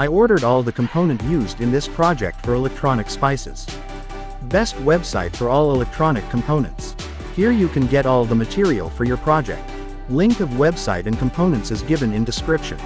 I ordered all the component used in this project for electronic spices. Best website for all electronic components. Here you can get all the material for your project. Link of website and components is given in description.